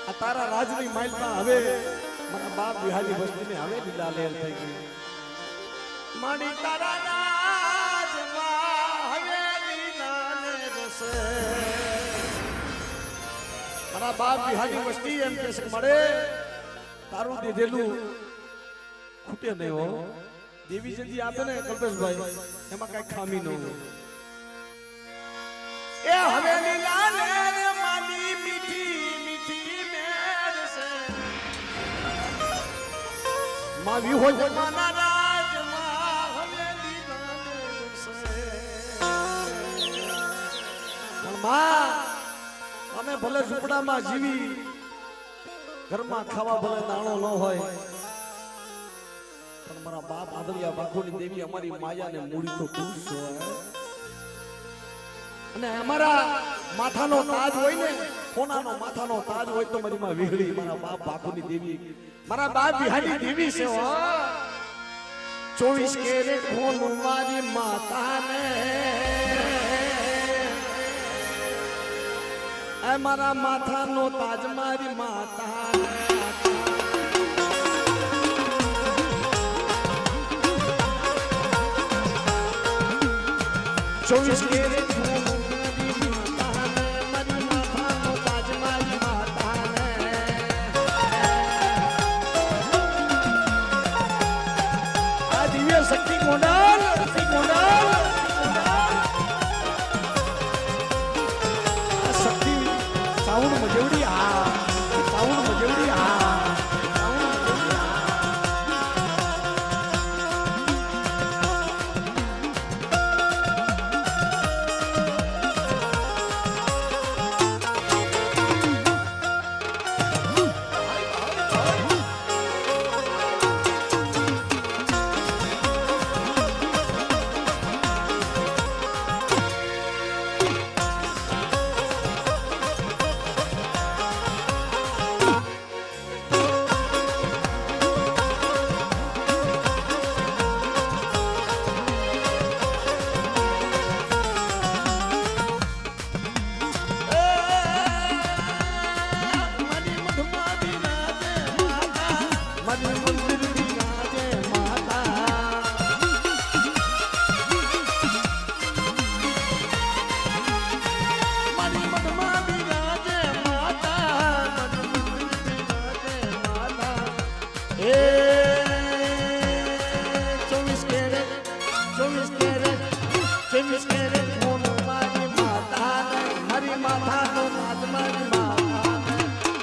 આ તારા રાજની માઇલમાં હવે મારા બાપ વિહારી વસ્તીને હવે લીલા લેર થઈ ગઈ માડી તારા રાજમાં હવે લીલા લેર છે મારા બાપ વિહારી વસ્તી એમ કે છે મળે તારું દીધેલું ખૂટે નહીં હો દેવી જલ્દી આપે ને કલ્પેશભાઈ એમાં કઈ ખામી ન હોય એ હવે લીલા લેર માની મીઠી મીઠી મેર છે માં વિહો જમાના રાજમાં હવે લીલા લેર છે પણ માં અમે ભલે ઝૂંપડામાં જીવી ઘરમાં ખાવા ભલે દાણો ન હોય પણ મારા બાપ આદરિયા બાખોની દેવી અમારી માયાને મૂડી તો તું છે અને અમારા માથાનો તાજ હોય ને કોનાનો માથાનો તાજ હોય તો મારી માં વીહળી મારા બાપ બાખોની દેવી મારા બાપ વિહારી દેવી છે 24 કેરેટ સોનું મારી માતાને એ મારા માથાનો તાજ મારી માતાને 24 કેરેટ સોનું મારી માતાને મારી માથાનો તાજ મારી માતાને આ દિવ્ય શક્તિ ગોંડલ શક્તિ સાઉન્ડ મજવડી સાઉન્ડ મજવડી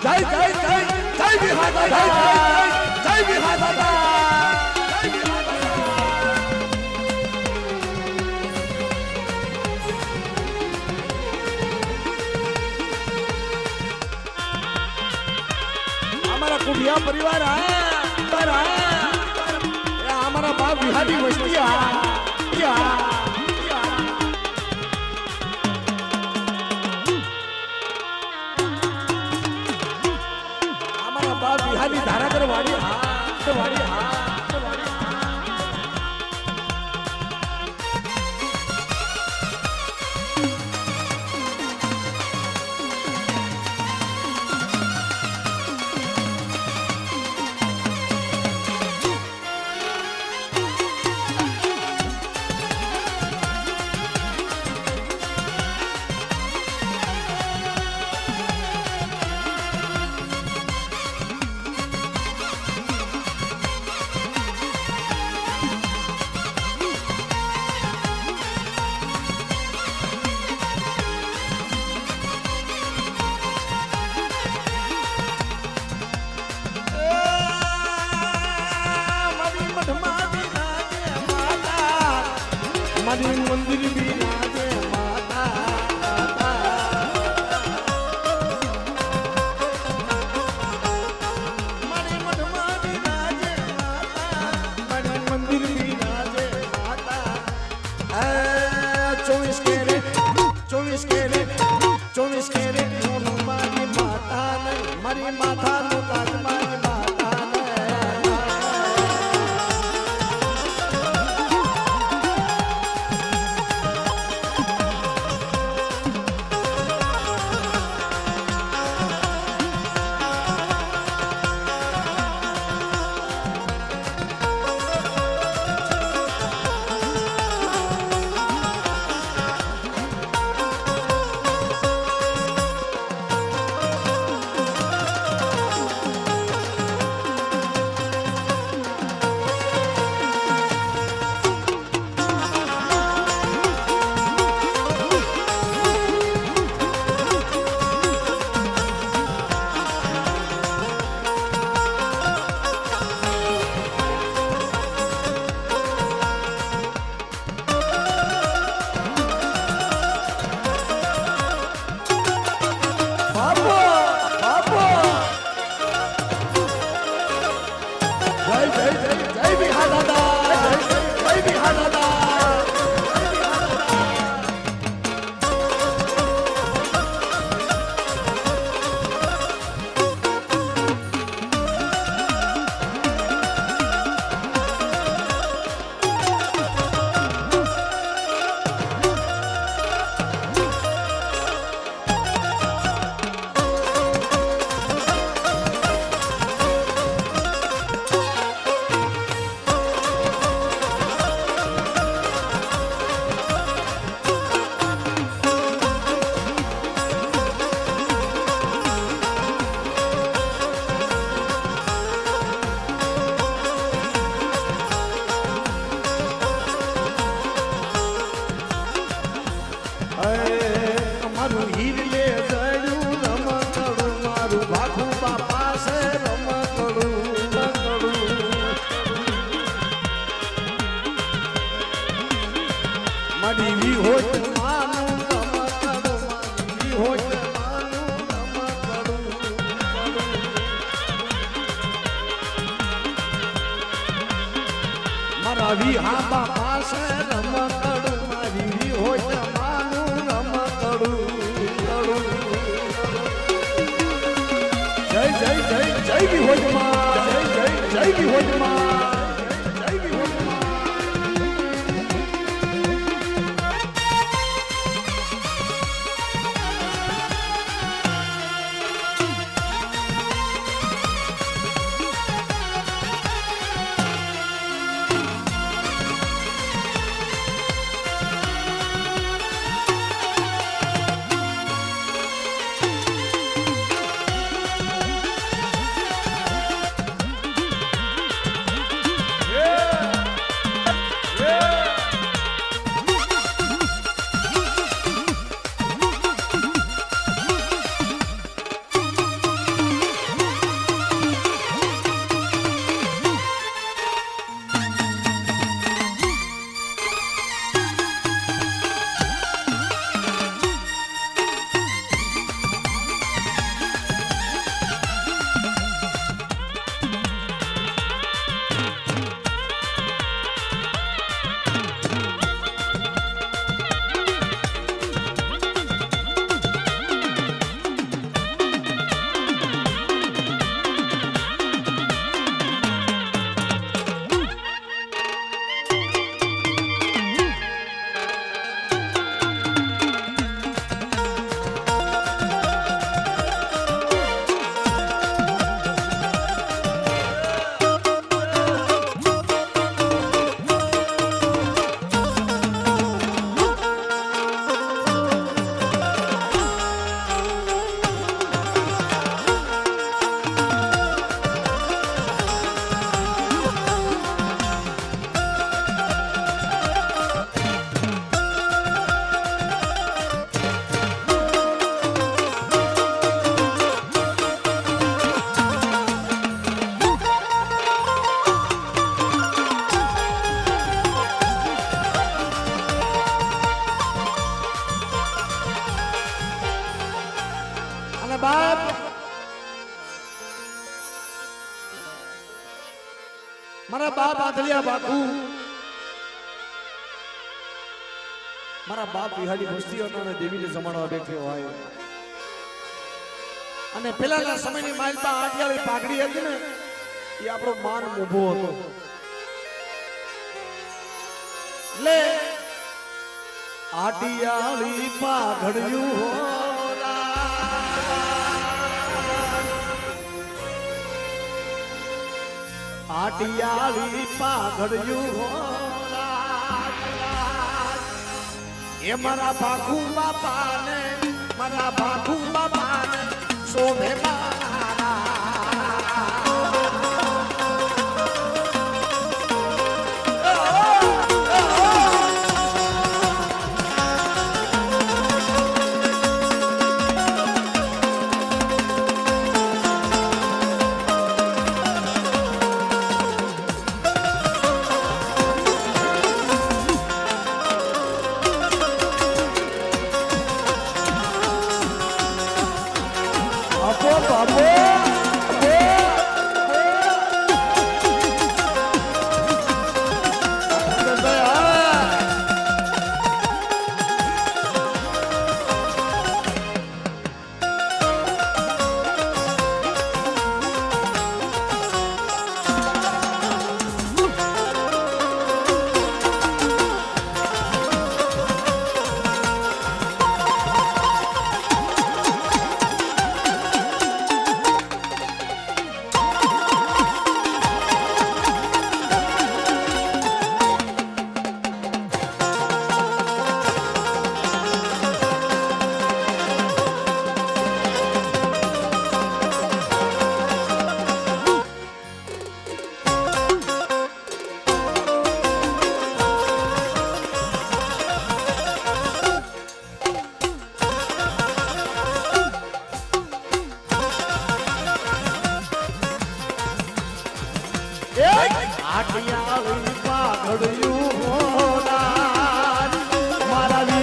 જય જય જય જય વિહાતા જય જય વિહાતા हमारा कुटिया परिवार हमारा बाप विहारी वस्ती हमारा बाप विहारी धाराकर वाड़ी मारी मंदिर बिराजे माता मारी मठमा बिराजे माता मारी मंदिर बिराजे माता 24 कैरेट सोनू मारी माता ने मारी माता नो ताज मारी माता ने મારી હોય માનું રમકડું મારી હોય માનું રમકડું મારા વિહાબા પાસે રમકડું મારી હોય માનું રમકડું જય જય જય જય બી હોય માં જય જય જય બી હોય માં બાપ મારા બાપ આંધળિયા બાપુ મારા બાપ વિહારી વસ્તીઓના દેવીને જમાડવા બેઠ્યો હોય અને પેલાના સમયની માલપા આટિયાળી પાઘડી હતી ને એ આપણો માન ઊભો હતો લે આટિયાળી પાઘડ્યું આટિયાળી પાઘડ્યું એ મારા ભાગુ બાપાને મારા ભાગુ બાપાને શોભે આટિયાળી પાઘડ્યું મારા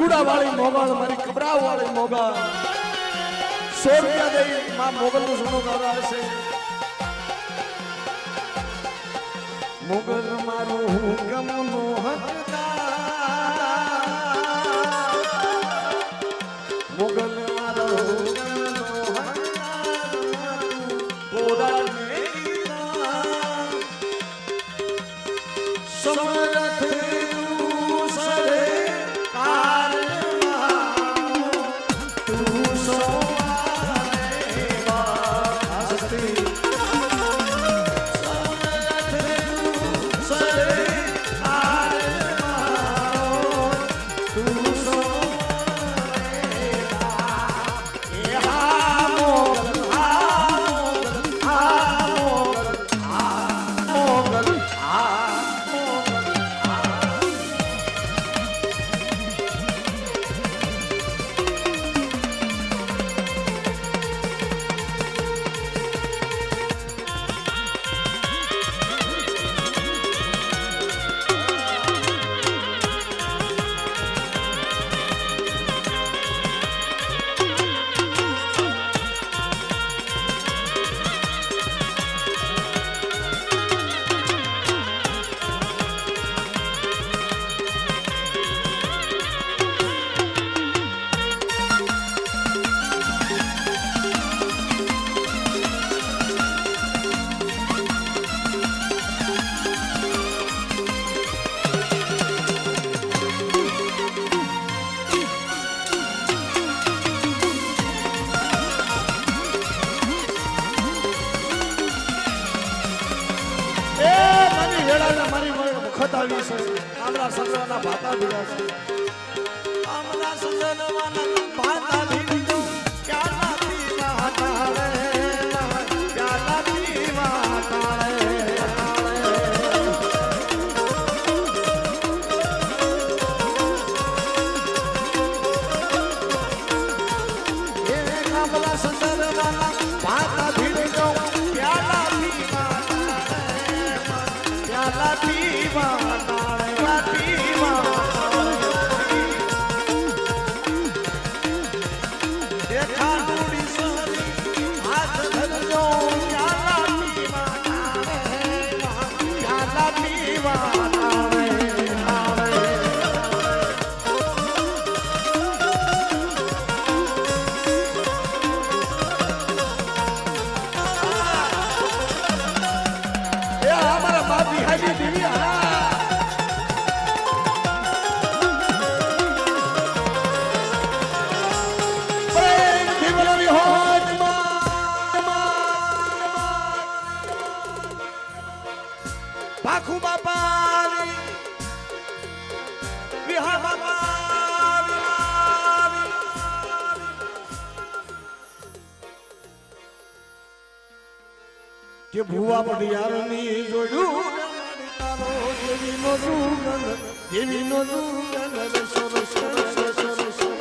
લુગડા વાળી મોગલ મારી કબરા વાળી મોગલ 100 રૂપિયા દઈ માં મોગલ નું સોનું ગાવા છે મોગલ મારું હુકમ નો હકદાર મોગલ મારો હુકમ નો હકદાર પોરા ને સમરથ સરે આમરા સંગના ભાતા ભીડા છે આમરા સંગના ભાતા ભીડો ક્યાલા પીવા તારે ક્યાલા પીવા તારે એ આમરા સંગના ભાતા ભીડો ક્યાલા પીવા તારે ક્યાલા પીવા કે ભુવા પડિયારની જોડ્યું દેવીનો દુગન દેવીનો દુગન સોર સોર સોર સોર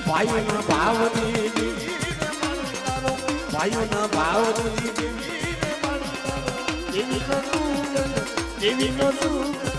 ભાઈઓના ભાવની ભાઈઓના ભાવની દેવીનો દુગન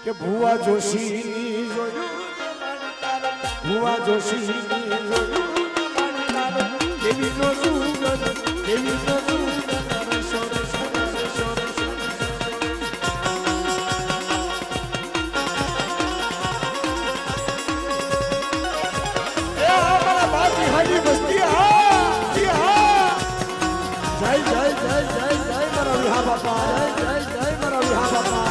કે ભુવા જોશીની જોયું ભુવા જોશીની જોયું દેવી નો સુગંધ દેવી નો સુગંધ સોર સોર સોર એ અમારા બાપી હાજી બસ્તી હા જી હા જય જય જય જય જય મારા વિહા બાપા જય જય જય મારા વિહા બાપા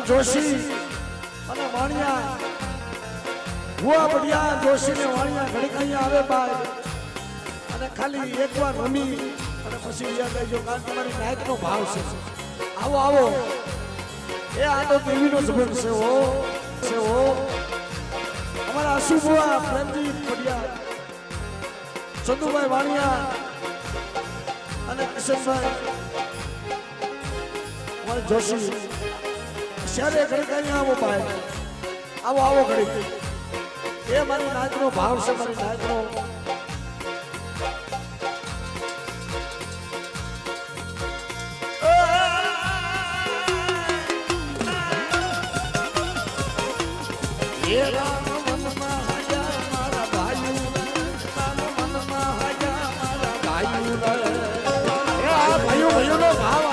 જોશી અને વાણિયા ભુવા બડિયા જોશી ને વાણિયા ઘડીક અહીંયા આવે બાય અને ખાલી એકવાર રમી અને પછી યાદ આવજો કારણ તમારી નાયક નો ભાવ છે આવો આવો એ આ તો દેવી નો જબર છે હો અમારા આશુ ભુવા પ્રેમજી બડિયા ચંદુભાઈ વાણિયા અને કિશનભાઈ અમારે જોશી શહેરે ઘડી કઈ આવો ભાઈ આવો આવો ઘડી એ મારી નાચ નો ભાવ છે મારી નાચ નો એ રામ મનમાં હાજા મારા ભાઈ રામ મનમાં હાજા મારા ભાઈ ભાઈઓ નો ભાવ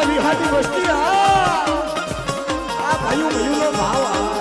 વિહાટી વસ્તી આ ભાઈઓ નો ભાવ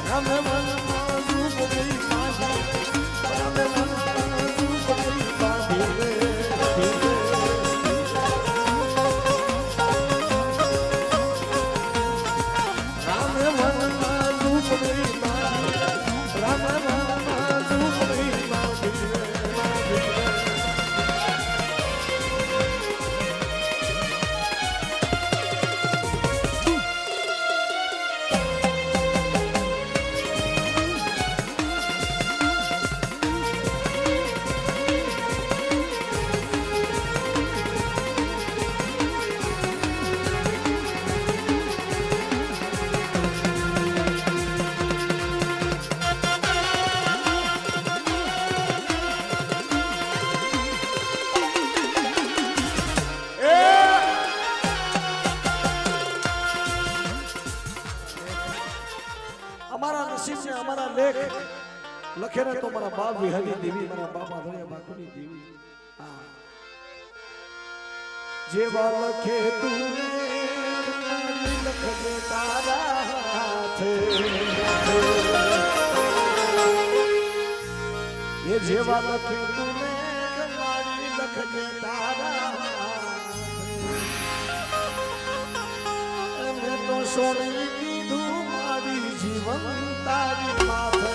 રામે મનમાં ઝૂંપડી બાંધી રામે મનમાં ઝૂંપડી બાંધી રે રામે મનમાં ઝૂંપડી બાંધી રામે મનમાં ઝૂંપડી બાંધી અમારા નસીબ ને અમારા લેખ લખે ને તો મારા બાપ વિહારી દેવી મારા બાપા ધોળિયા બાકુની દેવી હા જેવા લખે તું લખજે તારા હાથે એ જેવા લખે તું મારી લખજે તારા મેં તો સોની કીધું મારી જીવન તારી માથે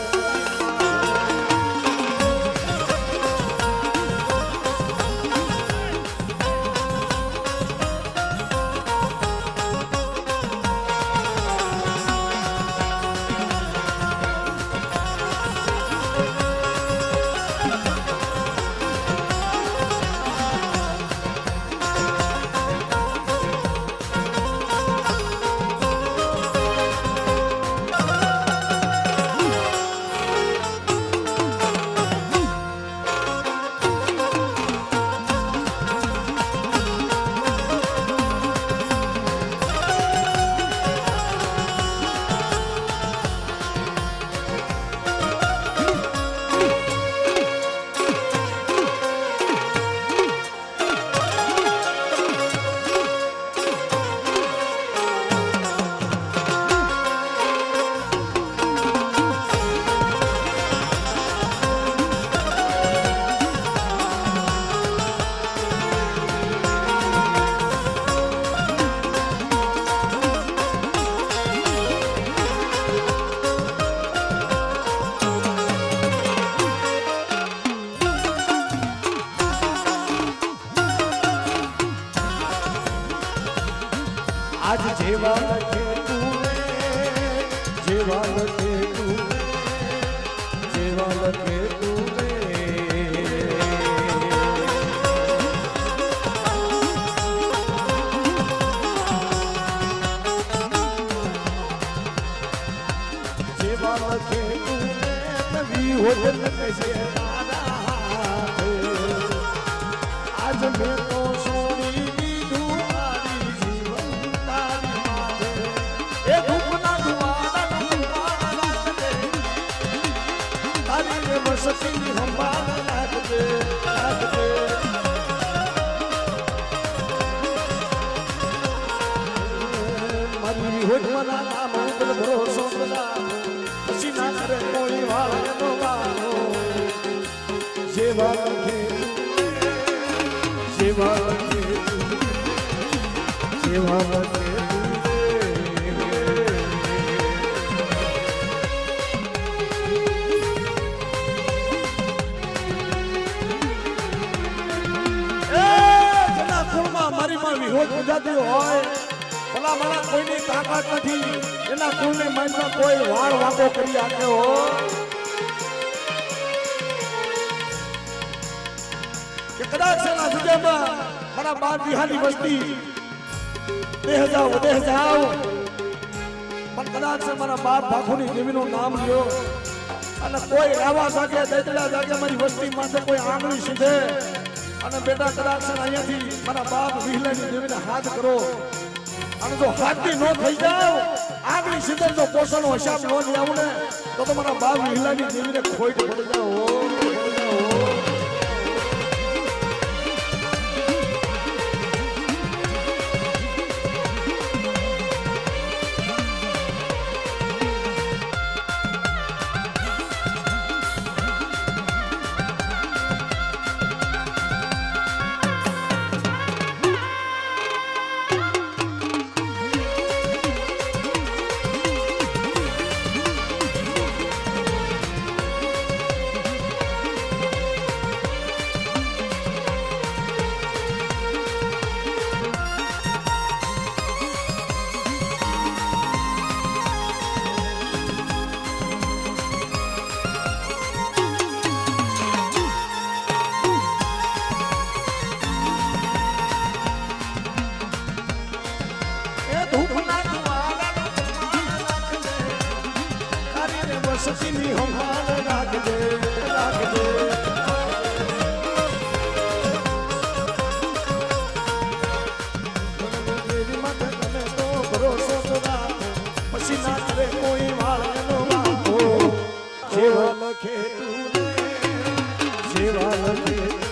આજ જેવા લખે તું જેવા લખે તું જેવા લખે તું જેવા લખે તું તવી હોજ લખે તારા હાથે આજ મેં તો સોની દીધું મારી જીવન તારી માથે એ ધૂપના ધુમાડા રાખજે તારી રે વસતીની સંભાળ રાખજે રાખજે મારી હોજમાં નામ ઉપર ભરોસો ના પછી ના કરે કોઈ વાળ એનો વાળો જેવા લખે જેવા લખે જેવા લખે મારી માં વિરોધ પૂજાતી હોય ભલા ભલા કોઈની તાકાત નથી એના કુળની મનમાં કોઈ વાળ વાંકો કરી આપે હો કે કદાચ એના જગ્યામાં મારા બાર બિહારી વસ્તી દેહ જાઓ પણ કદાચ મારા બાપ ભાખુની દેવીનું નામ લ્યો અને કોઈ રાવા જાગે દૈતડા જાગે મારી વસ્તી માટે કોઈ આંગળી સીધે અને બેટા કદાચ અહીંયાથી મારા બાપ વિહલાની દેવીને હાથ કરો અને જો હાથથી નો થઈ જાવ આગળ સીધે જો પોષણનો હિસાબ નો લઈ આવું ને તો તમારા બાપ વિહલાની દેવીને ખોટ પડી જાવ સતીની હમાલ રાખજે રાખજે દેવી માટે તમે તો ભરોસો તો રાખો પછી ના કરે કોઈ વાળનો વાંકો સેવા લખે તું સેવા લખે